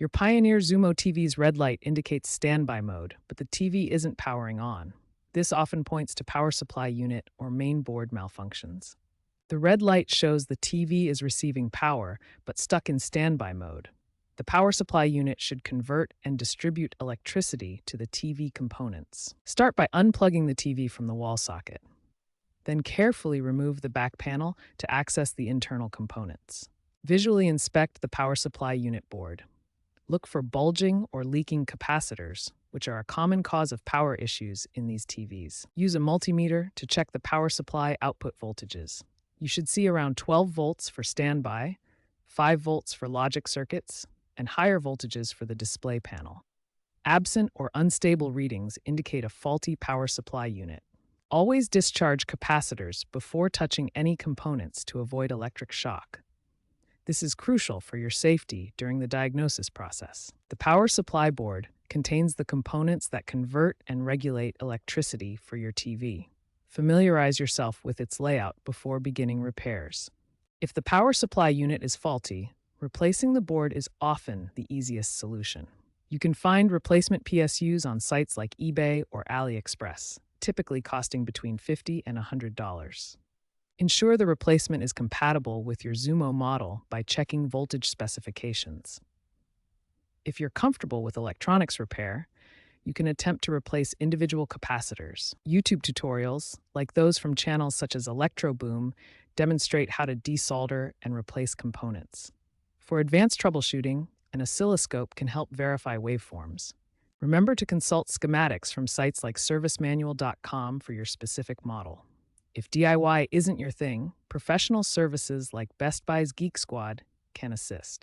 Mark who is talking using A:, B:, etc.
A: Your Pioneer Xumo TV's red light indicates standby mode, but the TV isn't powering on. This often points to power supply unit or main board malfunctions. The red light shows the TV is receiving power, but stuck in standby mode. The power supply unit should convert and distribute electricity to the TV components. Start by unplugging the TV from the wall socket. Then carefully remove the back panel to access the internal components. Visually inspect the power supply unit board. Look for bulging or leaking capacitors, which are a common cause of power issues in these TVs. Use a multimeter to check the power supply output voltages. You should see around 12 volts for standby, 5 volts for logic circuits, and higher voltages for the display panel. Absent or unstable readings indicate a faulty power supply unit. Always discharge capacitors before touching any components to avoid electric shock. This is crucial for your safety during the diagnosis process. The power supply board contains the components that convert and regulate electricity for your TV. Familiarize yourself with its layout before beginning repairs. If the power supply unit is faulty, replacing the board is often the easiest solution. You can find replacement PSUs on sites like eBay or AliExpress, typically costing between $50 and $100. Ensure the replacement is compatible with your Xumo model by checking voltage specifications. If you're comfortable with electronics repair, you can attempt to replace individual capacitors. YouTube tutorials, like those from channels such as ElectroBoom, demonstrate how to desolder and replace components. For advanced troubleshooting, an oscilloscope can help verify waveforms. Remember to consult schematics from sites like servicemanual.com for your specific model. If DIY isn't your thing, professional services like Best Buy's Geek Squad can assist.